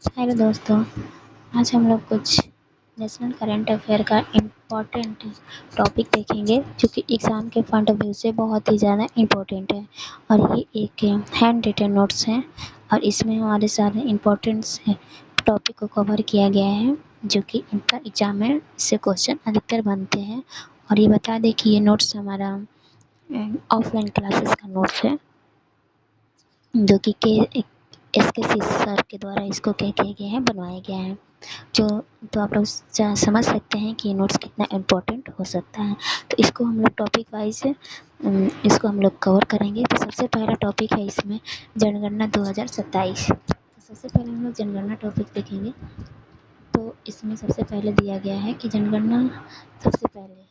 Hello दोस्तों, आज हम लोग कुछ नेशनल करंट अफेयर का इम्पोर्टेंट टॉपिक देखेंगे जो कि एग्ज़ाम के पॉइंट ऑफ व्यू से बहुत ही ज़्यादा इम्पोर्टेंट है। और ये एक हैंड रिटन नोट्स है और इसमें हमारे सारे इम्पोर्टेंट्स टॉपिक को कवर किया गया है जो कि इंटर एग्ज़ाम में इससे क्वेश्चन अधिकतर बनते हैं। और ये बता दें कि ये नोट्स हमारा ऑफलाइन क्लासेस का नोट्स है जो कि SKC सर के द्वारा इसको क्या किया गया है, बनवाया गया है। तो आप लोग समझ सकते हैं कि ये नोट्स कितना इम्पोर्टेंट हो सकता है। तो इसको हम लोग टॉपिक वाइज इसको हम लोग कवर करेंगे। तो सबसे पहला टॉपिक है इसमें जनगणना 2027। तो सबसे पहले हम लोग जनगणना टॉपिक देखेंगे। तो इसमें सबसे पहले दिया गया है कि जनगणना सबसे पहले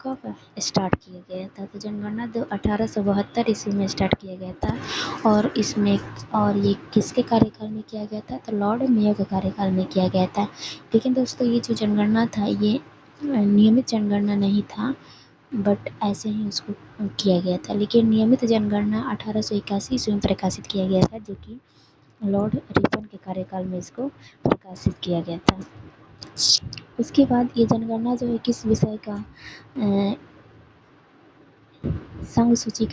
कब स्टार्ट किया गया था। तो जनगणना 1872 ईस्वी में स्टार्ट किया गया था और ये किसके कार्यकाल में किया गया था, तो लॉर्ड मेयो के कार्यकाल में किया गया था। लेकिन दोस्तों ये जो जनगणना था ये नियमित जनगणना नहीं था, बट ऐसे ही उसको किया गया था। लेकिन नियमित जनगणना 1881 ईस्वी में प्रकाशित किया गया था जो कि लॉर्ड रिपन के कार्यकाल में इसको प्रकाशित किया गया था। उसके बाद ये जनगणना जो है किस विषय का संघ सूची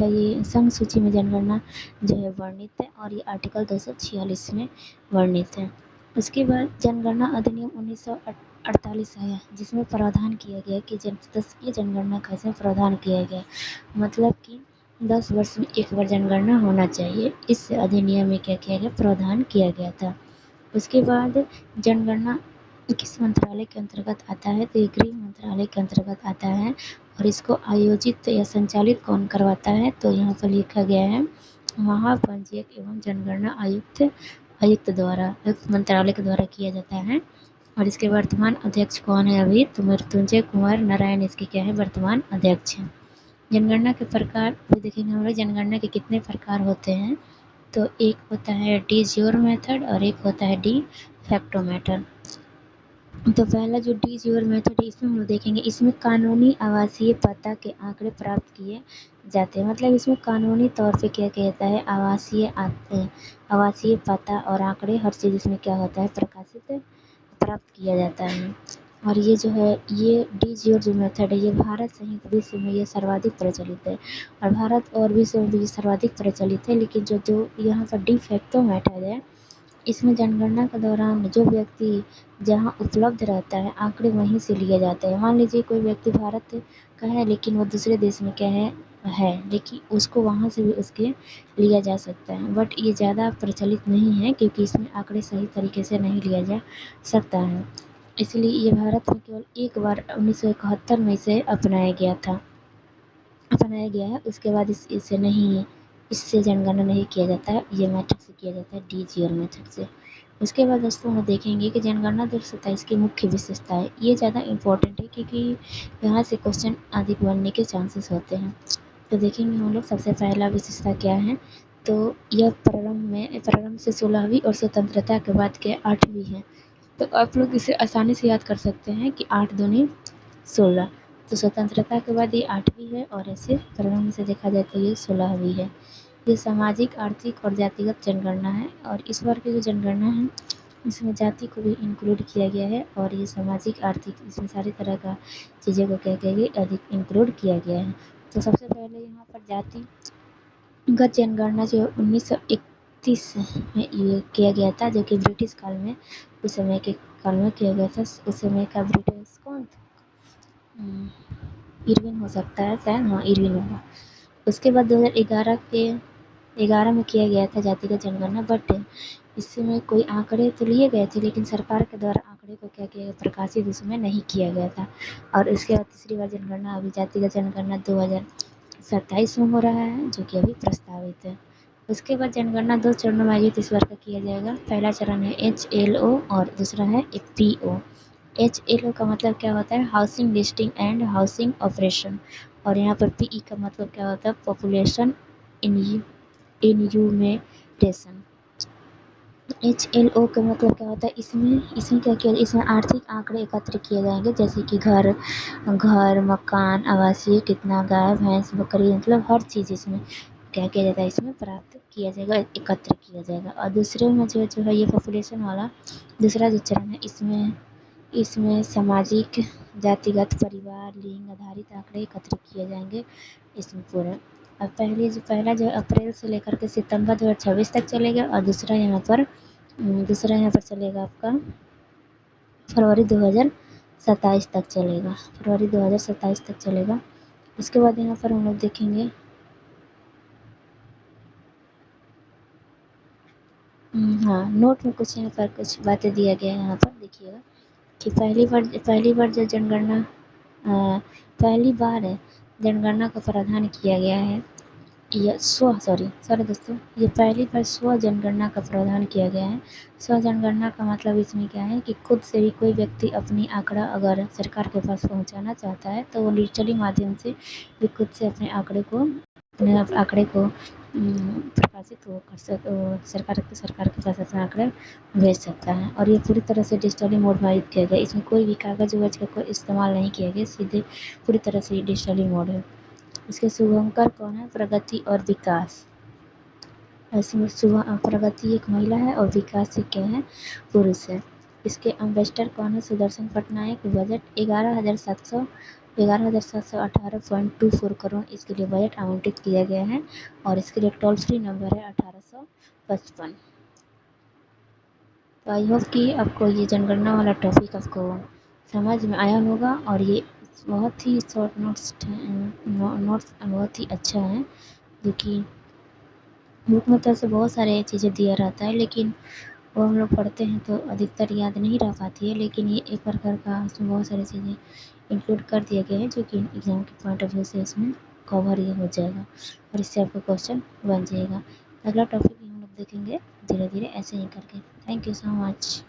में जनगणना जो है वर्णित है और ये आर्टिकल 246 में वर्णित है। उसके बाद जनगणना अधिनियम 1948 आया जिसमें प्रावधान किया गया कि ये जनगणना का इसमें प्रावधान किया गया, मतलब कि 10 वर्ष में एक बार जनगणना होना चाहिए। इस अधिनियम में क्या किया गया, प्रावधान किया गया था। उसके बाद जनगणना किस मंत्रालय के अंतर्गत आता है, तो ये गृह मंत्रालय के अंतर्गत आता है। और इसको आयोजित या संचालित कौन करवाता है, तो यहाँ पर लिखा गया है महापंजीयक एवं जनगणना आयुक्त मंत्रालय के द्वारा किया जाता है। और इसके वर्तमान अध्यक्ष कौन है अभी, तो मृत्युंजय कुमार नारायण इसके क्या है, वर्तमान अध्यक्ष हैं। जनगणना के प्रकार भी देखेंगे हम लोग, जनगणना के कितने प्रकार होते हैं। तो एक होता है डी ज्योर मेथड और एक होता है डी फैक्टो मेथड। तो पहला जो डी ज्योर मेथड है इसमें हम लोग देखेंगे, इसमें कानूनी आवासीय पता के आंकड़े प्राप्त किए जाते हैं। मतलब इसमें कानूनी तौर पे क्या कहता है, आवासीय पता और आंकड़े हर चीज़ इसमें क्या होता है, प्राप्त किया जाता है। और ये जो है ये डी ज्योर जो मेथड है ये भारत सहित विश्व में ये सर्वाधिक प्रचलित है और भारत और विश्व में भी सर्वाधिक प्रचलित है। लेकिन जो यहाँ पर डी फैक्टो मेथड है इसमें जनगणना के दौरान जो व्यक्ति जहाँ उपलब्ध रहता है आंकड़े वहीं से लिए जाते हैं। मान लीजिए कोई व्यक्ति भारत का है लेकिन वो दूसरे देश में क्या है लेकिन उसको वहाँ से भी उसके लिया जा सकता है। बट ये ज़्यादा प्रचलित नहीं है क्योंकि इसमें आंकड़े सही तरीके से नहीं लिया जा सकता है। इसलिए ये भारत में केवल एक बार 1971 में इसे अपनाया गया है। उसके बाद इससे जनगणना नहीं किया जाता है, ये मेथड से किया जाता है, डी ज्योर मेथड से। उसके बाद दोस्तों हम देखेंगे कि जनगणना 2027 की मुख्य विशेषता है। ये ज़्यादा इम्पोर्टेंट है क्योंकि यहाँ से क्वेश्चन अधिक बनने के चांसेस होते हैं। तो देखेंगे हम लोग सबसे पहला विशेषता क्या है, तो यह प्रारंभ से 16वीं और स्वतंत्रता के बाद के 8वीं है। तो आप लोग इसे आसानी से याद कर सकते हैं कि 8 दूनी 16। तो स्वतंत्रता के बाद ये 8वीं है और ऐसे प्रारंभ से देखा जाए तो ये 16वीं है। ये सामाजिक, आर्थिक और जातिगत जनगणना है और इस बार की जो जनगणना है इसमें जाति को भी इंक्लूड किया गया है और ये सामाजिक, आर्थिक, इसमें सारी तरह का चीज़ों को क्या किया गया, अधिक इंक्लूड किया गया है। तो सबसे पहले यहाँ पर जातिगत जनगणना जो 1931 में ये किया गया था जो कि ब्रिटिश काल में उस समय के काल में किया गया था। उस समय का ब्रिटिश कौन था, इरविन हो सकता है शायद, हाँ इरविन होगा। उसके बाद 2011 में किया गया था जातिगत जनगणना, बट इसमें कोई आंकड़े तो लिए गए थे लेकिन सरकार के द्वारा आंकड़े को क्या किया गया, प्रकाशित उसमें नहीं किया गया था। और इसके बाद तीसरी बार जनगणना अभी जातिगत जनगणना 2027 में हो रहा है जो कि अभी प्रस्तावित है। उसके बाद जनगणना 2 चरणों में आयोजित इस बार का किया जाएगा। पहला चरण है HLO और दूसरा है PO। HLO का मतलब क्या होता है, housing listing and housing operation. और यहाँ पर PE का मतलब क्या होता है, पॉपुलेशन इन्यूमरेशन। HLO का मतलब क्या होता है, इसमें क्या किया, इसमें आर्थिक आंकड़े एकत्र किए जाएंगे जैसे कि घर, मकान, आवासीय, कितना गाय भैंस बकरी, मतलब हर चीज़ इसमें क्या किया जाता है, इसमें प्राप्त किया जाएगा, एकत्र किया जाएगा। और दूसरे में जो है ये पॉपुलेशन वाला दूसरा जो चरण है, इसमें सामाजिक, जातिगत, परिवार, लिंग आधारित आंकड़े एकत्र किए जाएंगे इसमें पूरे। अब पहला जो अप्रैल से लेकर के सितंबर 2026 तक चलेगा, और दूसरा यहाँ पर चलेगा आपका फरवरी 2027 तक चलेगा, फरवरी 2027 तक चलेगा। उसके बाद यहाँ पर हम लोग देखेंगे हाँ, नोट में कुछ यहाँ पर कुछ बातें दिया गया है। यहाँ पर देखिएगा कि पहली बार जनगणना का प्रावधान किया गया है, या सॉरी दोस्तों, ये पहली बार स्व जनगणना का प्रावधान किया गया है। स्व जनगणना का मतलब इसमें क्या है कि खुद से भी कोई व्यक्ति अपनी आंकड़ा अगर सरकार के पास पहुंचाना चाहता है तो वो डिजिटली माध्यम से भी खुद से अपने आंकड़े को प्रकाशित वो कर सरकार के पास अपने आंकड़े भेज सकता है। और ये पूरी तरह से डिजिटली मोड में आयोजित किया गया, इसमें कोई भी कागज वगज का कोई इस्तेमाल नहीं किया गया, सीधे पूरी तरह से डिजिटली मोड है। इसके शुभंकर कौन है? प्रगति और विकास। इसमें प्रगति एक महिला है और विकास एक क्या है? पुरुष है। इसके एम्बेसडर कौन है? सुदर्शन पटनायक। बजट 11,718.24 करोड़ इसके लिए बजट आवंटित किया गया है, और इसके लिए टोल फ्री नंबर है 1855। तो आई होप कि आपको ये जनगणना वाला टॉपिक आपको समझ में आया होगा, और ये बहुत ही शॉर्ट नोट्स बहुत ही अच्छा है, जो कि बुक में तो ऐसे बहुत सारे चीज़ें दिया रहता है, लेकिन वो हम लोग पढ़ते हैं तो अधिकतर याद नहीं रह पाती है। लेकिन ये एक प्रकार का इसमें बहुत सारी चीज़ें इंक्लूड कर दिया गया है, जो कि एग्ज़ाम के पॉइंट ऑफ व्यू से इसमें कवर ये हो जाएगा, और इससे आपका क्वेश्चन बन जाएगा। अगला टॉपिक हम लोग देखेंगे धीरे धीरे ऐसे ही करके। Thank you so much.